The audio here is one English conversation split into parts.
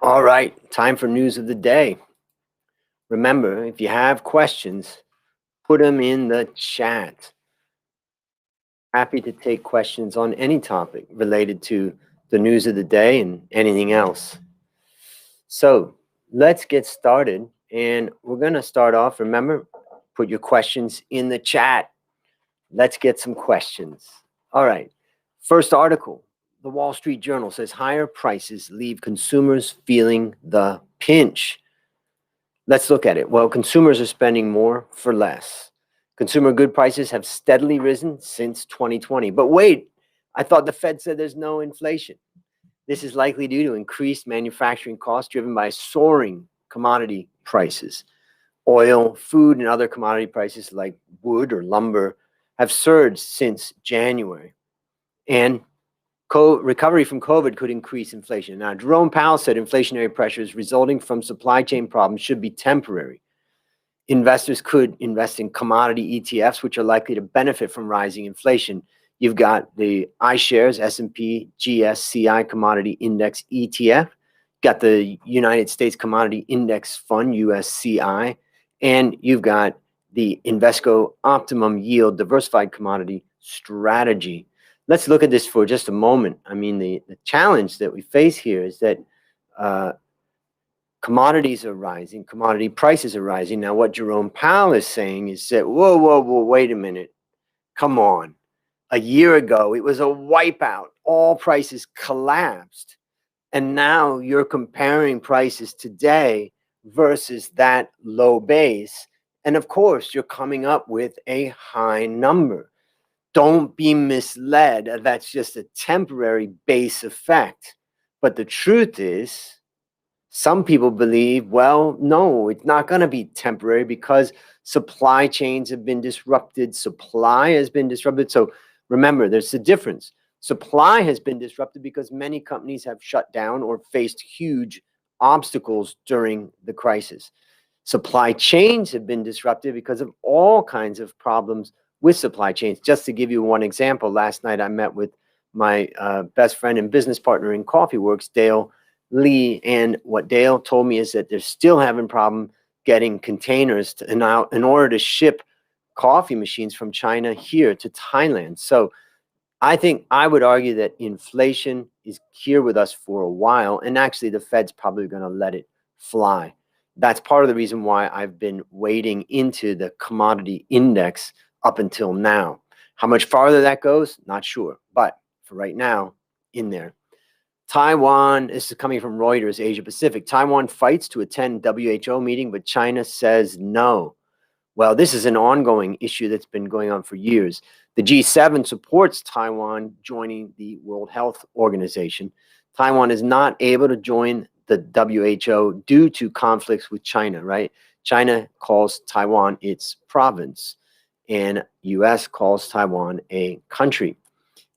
All right, time for news of the day. Remember, if you have questions, put them in the chat. Happy to take questions on any topic related to the news of the day and anything else. So let's get started. And we're going to start off. Remember, put your questions in the chat. Let's get some questions. All right. First article. The Wall Street Journal says higher prices leave consumers feeling the pinch. Let's look at it. Well, consumers are spending more for less. Consumer good prices have steadily risen since 2020. But wait, I thought the Fed said there's no inflation. This is likely due to increased manufacturing costs driven by soaring commodity prices. Oil, food, and other commodity prices like wood or lumber have surged since January. And recovery from COVID could increase inflation. Now, Jerome Powell said inflationary pressures resulting from supply chain problems should be temporary. Investors could invest in commodity ETFs, which are likely to benefit from rising inflation. You've got the iShares S&P GSCI Commodity Index ETF, got the United States Commodity Index Fund, USCI, and you've got the Invesco Optimum Yield Diversified Commodity Strategy. Let's look at this for just a moment. I mean, the challenge that we face here is that commodities are rising, commodity prices are rising. Now, what Jerome Powell is saying is that, whoa, wait a minute. Come on. A year ago, it was a wipeout. All prices collapsed. And now you're comparing prices today versus that low base. And of course, you're coming up with a high number. Don't be misled. That's just a temporary base effect. But the truth is, some people believe, well, no, it's not going to be temporary because supply chains have been disrupted. Supply has been disrupted. So remember, there's a difference. Supply has been disrupted because many companies have shut down or faced huge obstacles during the crisis. Supply chains have been disrupted because of all kinds of problems with supply chains. Just to give you one example, last night I met with my best friend and business partner in CoffeeWorks, Dale Lee, and what Dale told me is that they're still having problem getting containers in order to ship coffee machines from China here to Thailand. So I think I would argue that inflation is here with us for a while, and actually the Fed's probably going to let it fly. That's part of the reason why I've been wading into the commodity index up until now. How much farther that goes, not sure. But for right now, in there. Taiwan, this is coming from Reuters, Asia Pacific. Taiwan fights to attend WHO meeting, but China says no. Well, this is an ongoing issue that's been going on for years. The G7 supports Taiwan joining the World Health Organization. Taiwan is not able to join the WHO due to conflicts with China, right? China calls Taiwan its province, and US calls Taiwan a country.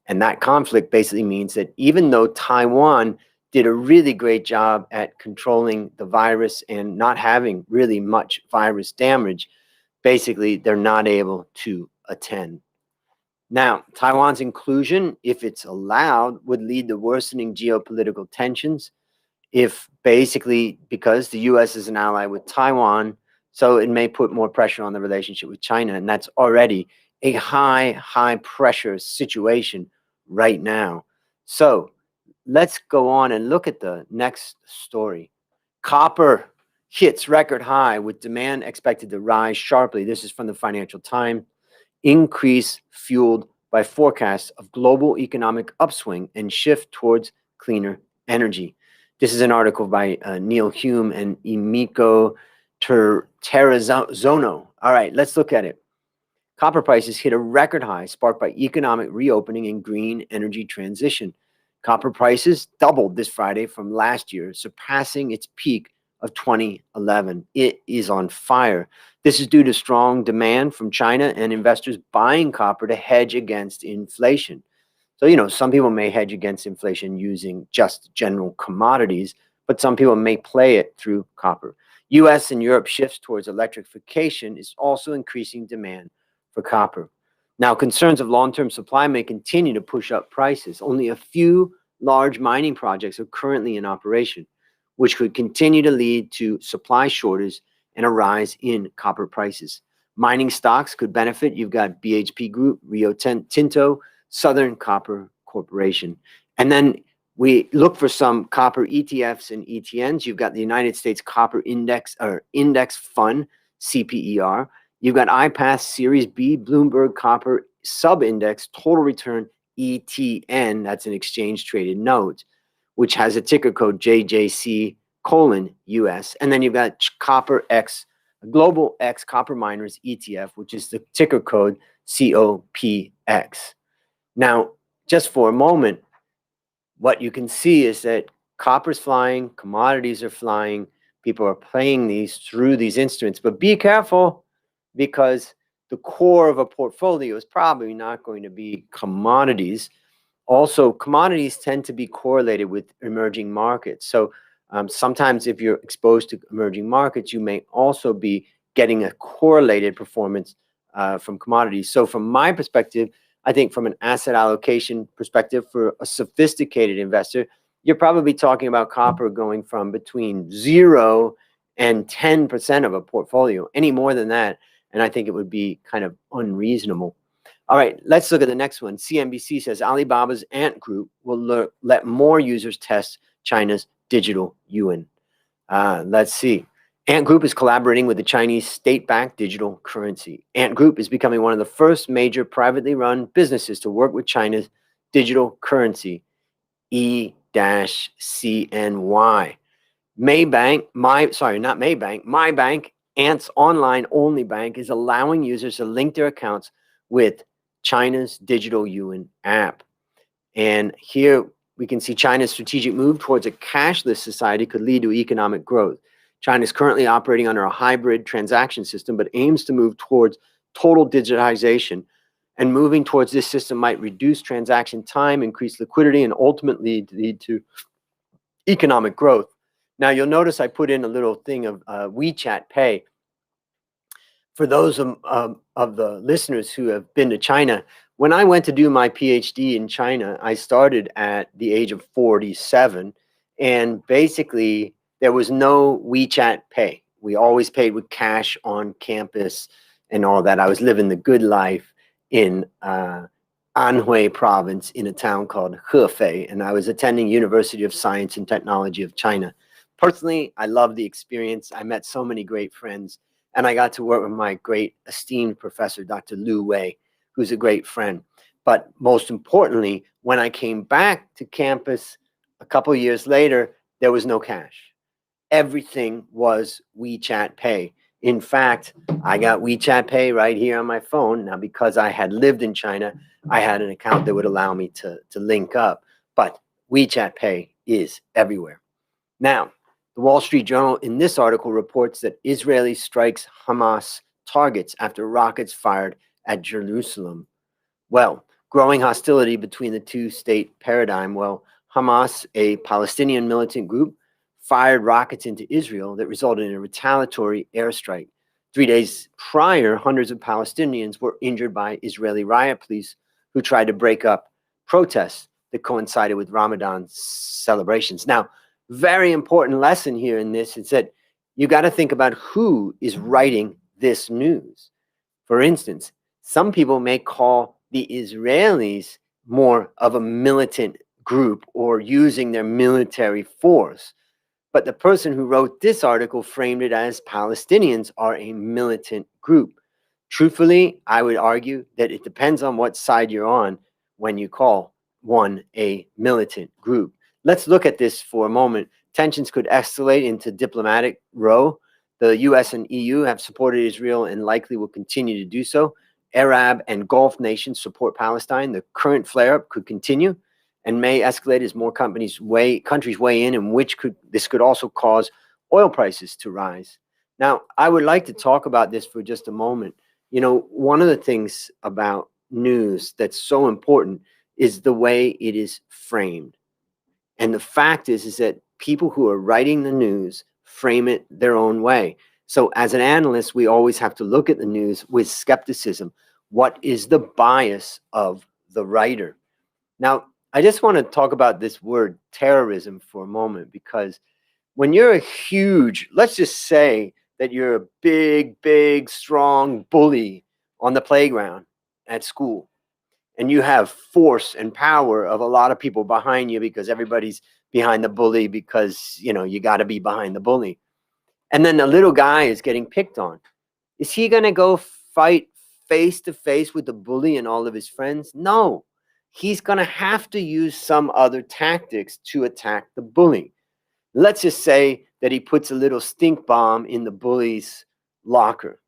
And that conflict basically means that even though Taiwan did a really great job at controlling the virus and not having really much virus damage, basically they're not able to attend. Now, Taiwan's inclusion, if it's allowed, would lead to worsening geopolitical tensions. If basically, because the US is an ally with Taiwan, so it may put more pressure on the relationship with China, and that's already a high pressure situation right now. So let's go on and look at the next story. Copper hits record high with demand expected to rise sharply. This is from the Financial Times. Increase fueled by forecasts of global economic upswing and shift towards cleaner energy. This is an article by Neil Hume and Emiko Terrazono. All right, let's look at it. Copper prices hit a record high sparked by economic reopening and green energy transition. Copper prices doubled this Friday from last year, surpassing its peak of 2011. It is on fire. This is due to strong demand from China and investors buying copper to hedge against inflation. So, some people may hedge against inflation using just general commodities, but some people may play it through copper. US and Europe shifts towards electrification is also increasing demand for copper. Now, concerns of long-term supply may continue to push up prices. Only a few large mining projects are currently in operation, which could continue to lead to supply shortage and a rise in copper prices. Mining stocks could benefit. You've got BHP Group, Rio Tinto, Southern Copper Corporation. And then we look for some copper ETFs and ETNs. You've got the United States Copper Index or Index Fund, CPER. You've got iPath Series B, Bloomberg Copper Sub-Index Total Return ETN. That's an exchange traded note, which has a ticker code JJC:US. And then you've got Copper X, Global X Copper Miners ETF, which is the ticker code COPX. Now, just for a moment, what you can see is that copper's flying, commodities are flying, people are playing these through these instruments, but be careful, because the core of a portfolio is probably not going to be commodities. Also, commodities tend to be correlated with emerging markets. So sometimes if you're exposed to emerging markets, you may also be getting a correlated performance from commodities. So from my perspective, I think from an asset allocation perspective for a sophisticated investor, you're probably talking about copper going from between 0 and 10% of a portfolio. Any more than that, and I think it would be kind of unreasonable. All right, let's look at the next one. CNBC says Alibaba's Ant Group will let more users test China's digital yuan. Let's see. Ant Group is collaborating with the Chinese state-backed digital currency. Ant Group is becoming one of the first major privately run businesses to work with China's digital currency, E-CNY. MyBank, Ant's online-only bank, is allowing users to link their accounts with China's digital yuan app. And here we can see China's strategic move towards a cashless society could lead to economic growth. China is currently operating under a hybrid transaction system, but aims to move towards total digitization. And moving towards this system might reduce transaction time, increase liquidity, and ultimately lead to economic growth. Now, you'll notice I put in a little thing of WeChat Pay. For those of the listeners who have been to China, when I went to do my PhD in China, I started at the age of 47, and basically there was no WeChat Pay. We always paid with cash on campus and all that. I was living the good life in Anhui province in a town called Hefei, and I was attending University of Science and Technology of China. Personally, I loved the experience. I met so many great friends, and I got to work with my great esteemed professor, Dr. Lu Wei, who's a great friend. But most importantly, when I came back to campus a couple of years later, there was no cash. Everything was WeChat Pay. In fact, I got WeChat Pay right here on my phone. Now, because I had lived in China, I had an account that would allow me to link up. But WeChat Pay is everywhere. Now, the Wall Street Journal in this article reports that Israeli strikes Hamas targets after rockets fired at Jerusalem. Well, growing hostility between the two-state paradigm. Well, Hamas, a Palestinian militant group, fired rockets into Israel that resulted in a retaliatory airstrike. 3 days prior, hundreds of Palestinians were injured by Israeli riot police who tried to break up protests that coincided with Ramadan celebrations. Now, very important lesson here in this is that you got to think about who is writing this news. For instance, some people may call the Israelis more of a militant group or using their military force. But the person who wrote this article framed it as Palestinians are a militant group. Truthfully, I would argue that it depends on what side you're on when you call one a militant group. Let's look at this for a moment. Tensions could escalate into diplomatic row. The US and EU have supported Israel and likely will continue to do so. Arab and Gulf nations support Palestine. The current flare-up could continue and may escalate as more countries weigh in, and this could also cause oil prices to rise. Now, I would like to talk about this for just a moment. You know, one of the things about news that's so important is the way it is framed. And the fact is that people who are writing the news frame it their own way. So as an analyst, we always have to look at the news with skepticism. What is the bias of the writer? Now, I just want to talk about this word terrorism for a moment, because when you're a huge, let's just say that you're a big, strong bully on the playground at school, and you have force and power of a lot of people behind you because everybody's behind the bully because, you got to be behind the bully. And then the little guy is getting picked on. Is he going to go fight face to face with the bully and all of his friends? No. He's going to have to use some other tactics to attack the bully. Let's just say that he puts a little stink bomb in the bully's locker.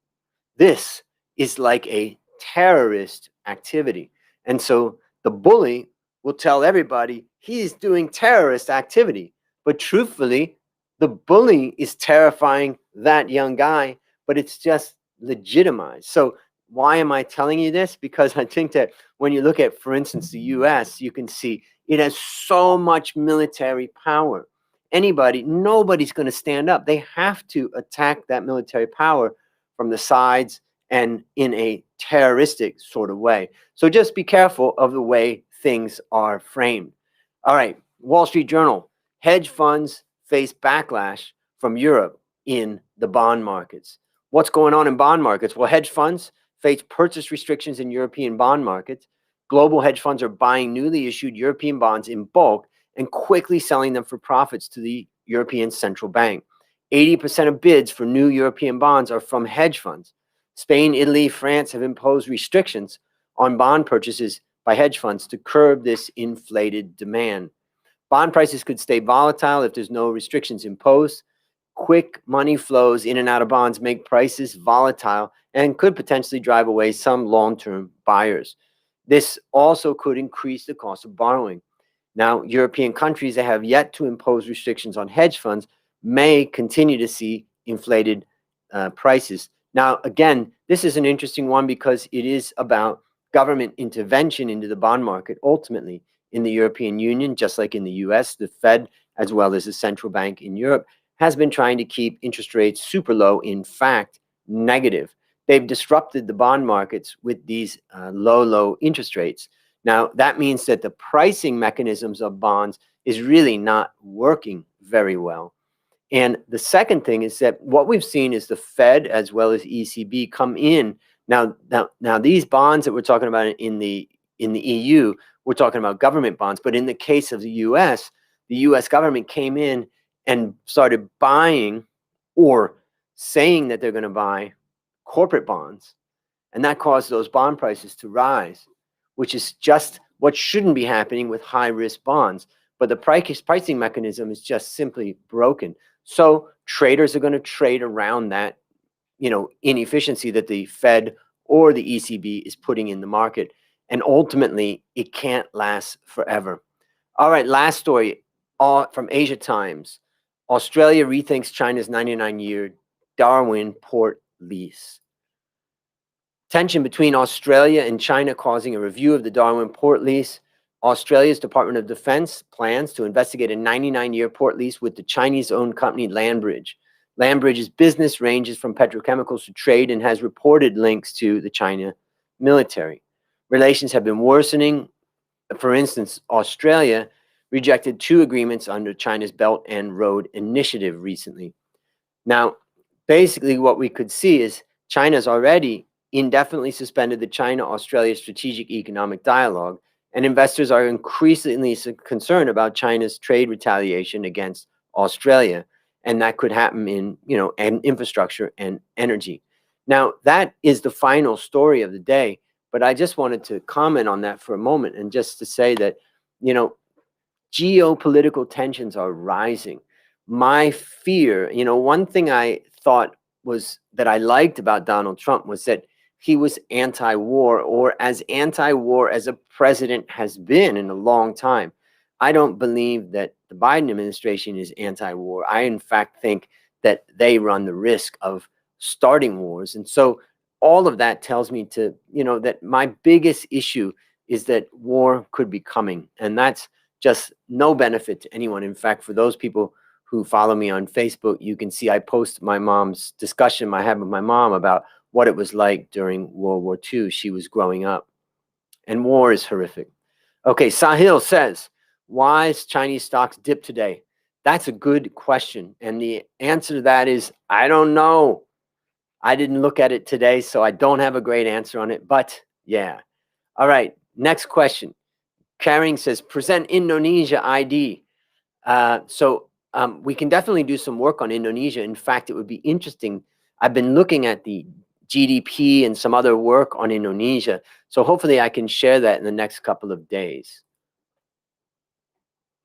This is like a terrorist activity. And so the bully will tell everybody he's doing terrorist activity. But truthfully, the bully is terrifying that young guy, but it's just legitimized. So why am I telling you this? Because I think that when you look at, for instance, the US, you can see it has so much military power. Nobody's going to stand up. They have to attack that military power from the sides and in a terroristic sort of way. So just be careful of the way things are framed. All right, Wall Street Journal. Hedge funds face backlash from Europe in the bond markets. What's going on in bond markets? Well, hedge funds face purchase restrictions in European bond markets. Global hedge funds are buying newly issued European bonds in bulk and quickly selling them for profits to the European Central Bank. 80% of bids for new European bonds are from hedge funds. Spain, Italy, France have imposed restrictions on bond purchases by hedge funds to curb this inflated demand. Bond prices could stay volatile if there's no restrictions imposed. Quick money flows in and out of bonds make prices volatile and could potentially drive away some long-term buyers. This also could increase the cost of borrowing. Now, European countries that have yet to impose restrictions on hedge funds may continue to see inflated prices. Now, again, this is an interesting one because it is about government intervention into the bond market. Ultimately, in the European Union, just like in the US, the Fed, as well as the central bank in Europe, has been trying to keep interest rates super low, in fact, negative. They've disrupted the bond markets with these low interest rates. Now, that means that the pricing mechanisms of bonds is really not working very well. And the second thing is that what we've seen is the Fed as well as ECB come in. Now these bonds that we're talking about in the EU, we're talking about government bonds. But in the case of the US government came in and started buying or saying that they're going to buy corporate bonds. And that caused those bond prices to rise, which is just what shouldn't be happening with high-risk bonds. But the pricing mechanism is just simply broken. So traders are going to trade around that, inefficiency that the Fed or the ECB is putting in the market. And ultimately, it can't last forever. All right, last story from Asia Times. Australia rethinks China's 99-year Darwin port lease. Tension between Australia and China causing a review of the Darwin port lease. Australia's Department of Defense plans to investigate a 99-year port lease with the Chinese-owned company Landbridge. Landbridge's business ranges from petrochemicals to trade and has reported links to the China military. Relations have been worsening. For instance, Australia rejected 2 agreements under China's Belt and Road Initiative recently. Now, basically what we could see is China's already indefinitely suspended the China-Australia Strategic Economic Dialogue, and investors are increasingly concerned about China's trade retaliation against Australia, and that could happen in, infrastructure and energy. Now, that is the final story of the day, but I just wanted to comment on that for a moment and just to say that, geopolitical tensions are rising. My fear, one thing I thought was that I liked about Donald Trump was that he was anti-war, or as anti-war as a president has been in a long time. I don't believe that the Biden administration is anti-war. I, in fact, think that they run the risk of starting wars. And so all of that tells me to, that my biggest issue is that war could be coming. And that's just no benefit to anyone. In fact, for those people who follow me on Facebook, you can see I post my mom's discussion I had with my mom about what it was like during World War II. She was growing up. And war is horrific. Okay, Sahil says, why is Chinese stocks dipped today? That's a good question. And the answer to that is, I don't know. I didn't look at it today, so I don't have a great answer on it, but yeah. All right, next question. Carrying says, present Indonesia ID. We can definitely do some work on Indonesia. In fact, it would be interesting. I've been looking at the GDP and some other work on Indonesia. So hopefully I can share that in the next couple of days.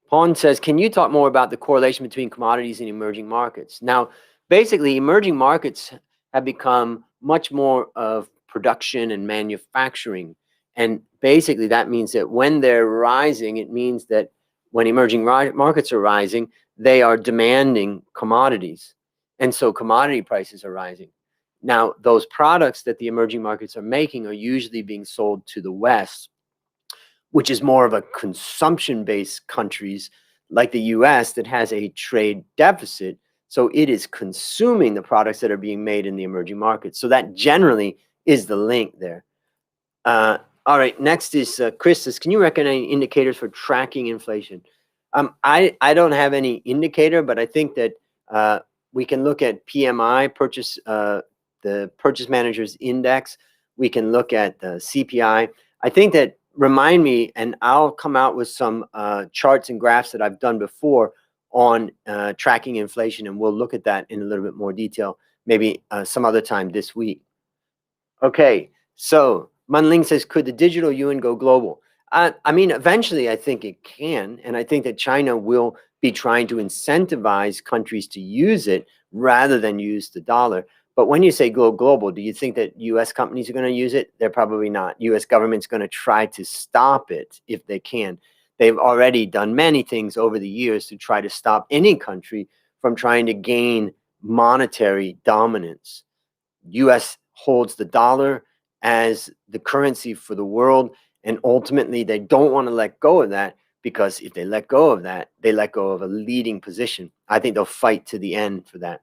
Pawn says, can you talk more about the correlation between commodities and emerging markets? Now, basically, emerging markets have become much more of production and manufacturing. And basically, that means that when they're rising, it means that when emerging markets are rising, they are demanding commodities. And so commodity prices are rising. Now, those products that the emerging markets are making are usually being sold to the West, which is more of a consumption-based countries like the US that has a trade deficit. So it is consuming the products that are being made in the emerging markets. So that generally is the link there. All right, next is Chris says, can you recommend any indicators for tracking inflation? I don't have any indicator, but I think that we can look at PMI, the Purchase Managers Index. We can look at the CPI. I think that, remind me, and I'll come out with some charts and graphs that I've done before on tracking inflation, and we'll look at that in a little bit more detail, maybe some other time this week. Okay, so Munling says, could the digital yuan go global? I mean, eventually I think it can, and I think that China will be trying to incentivize countries to use it rather than use the dollar. But when you say go global, do you think that US companies are going to use it? They're probably not. US government's going to try to stop it if they can. They've already done many things over the years to try to stop any country from trying to gain monetary dominance. US holds the dollar as the currency for the world, and ultimately they don't want to let go of that, because if they let go of that, they let go of a leading position. I think they'll fight to the end for that.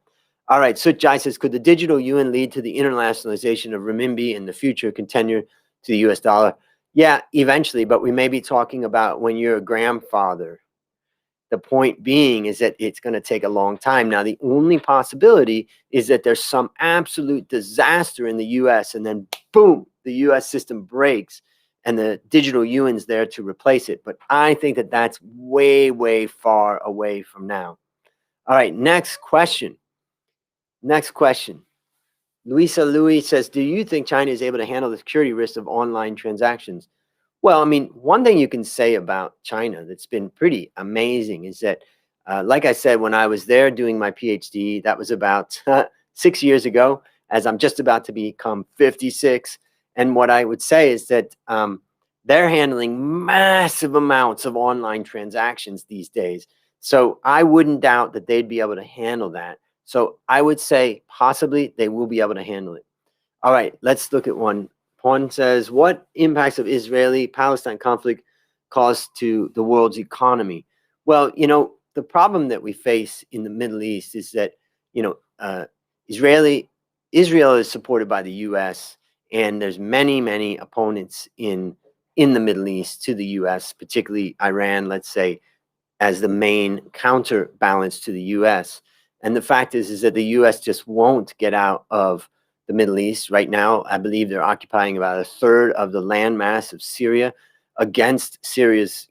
All right, Sujai says, could the digital yuan lead to the internationalization of renminbi in the future, contender to the US dollar? Yeah, eventually, but we may be talking about when you're a grandfather. The point being is that it's going to take a long time. Now, the only possibility is that there's some absolute disaster in the US, and then boom, the US system breaks and the digital yuan's there to replace it. But I think that that's way, way far away from now. All right, next question. Next question. Luisa Louis says, do you think China is able to handle the security risks of online transactions? Well, I mean, one thing you can say about China that's been pretty amazing is that, like I said, when I was there doing my PhD, that was about 6 years ago, as I'm just about to become 56. And what I would say is that they're handling massive amounts of online transactions these days. So I wouldn't doubt that they'd be able to handle that. So I would say possibly they will be able to handle it. All right, let's look at one. Pawn says, what impacts of Israeli-Palestine conflict cause to the world's economy? Well, you know, the problem that we face in the Middle East is that, you know, Israel is supported by the US, and there's many, many opponents in the Middle East to the US, particularly Iran, let's say, as the main counterbalance to the US. And the fact is that the US just won't get out of the Middle East. Right now, I believe they're occupying about a third of the landmass of Syria against Syria's,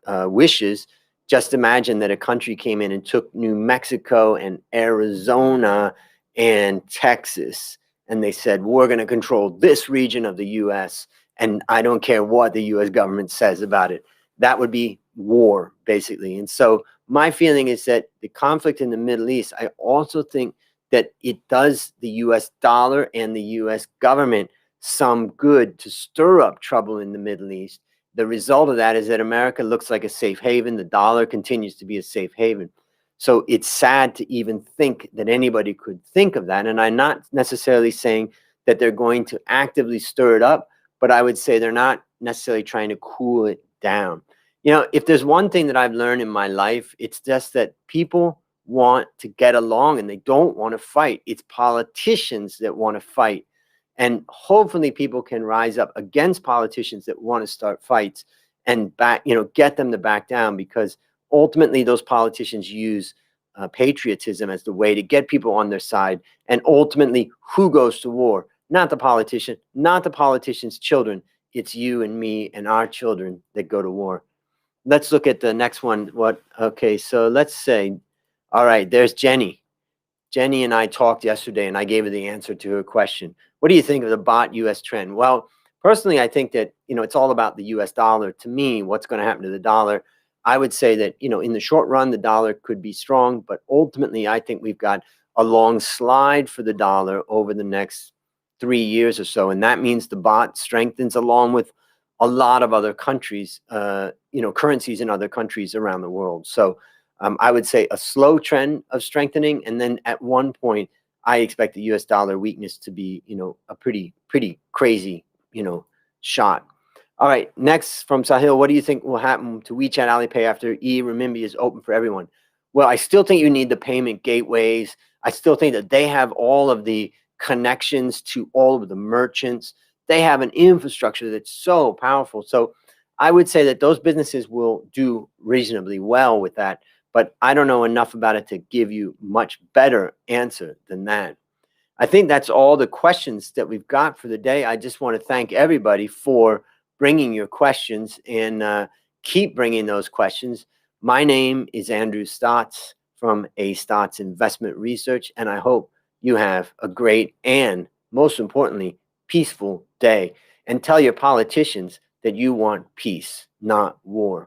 wishes. Just imagine that a country came in and took New Mexico and Arizona and Texas, and they said, we're going to control this region of the US, and I don't care what the US government says about it. That would be war, basically. And so my feeling is that the conflict in the Middle East, I also think that it does the US dollar and the US government some good to stir up trouble in the Middle East. The result of that is that America looks like a safe haven. The dollar continues to be a safe haven. So it's sad to even think that anybody could think of that. And I'm not necessarily saying that they're going to actively stir it up, but I would say they're not necessarily trying to cool it down. You know, if there's one thing that I've learned in my life, it's just that people want to get along and they don't want to fight. It's politicians that want to fight. And hopefully people can rise up against politicians that want to start fights and get them to back down, because ultimately those politicians use patriotism as the way to get people on their side. And ultimately, who goes to war? Not the politician, not the politician's children. It's you and me and our children that go to war. Let's look at the next one. Okay, so let's say, all right, there's Jenny. Jenny and I talked yesterday, and I gave her the answer to her question. What do you think of the bot US trend? Well, personally, I think that, it's all about the US dollar. To me, what's going to happen to the dollar? I would say that, in the short run, the dollar could be strong, but ultimately, I think we've got a long slide for the dollar over the next 3 years or so. And that means the bot strengthens along with a lot of other countries, currencies in other countries around the world. So I would say a slow trend of strengthening. And then at one point, I expect the US dollar weakness to be, a pretty crazy, shot. All right, next from Sahil, what do you think will happen to WeChat Alipay after e-renminbi is open for everyone? Well, I still think you need the payment gateways. I still think that they have all of the connections to all of the merchants. They have an infrastructure that's so powerful. So I would say that those businesses will do reasonably well with that, but I don't know enough about it to give you much better answer than that. I think that's all the questions that we've got for the day. I just want to thank everybody for bringing your questions, and keep bringing those questions. My name is Andrew Stotz from A. Stotz Investment Research, and I hope you have a great and, most importantly, peaceful day. And tell your politicians that you want peace, not war.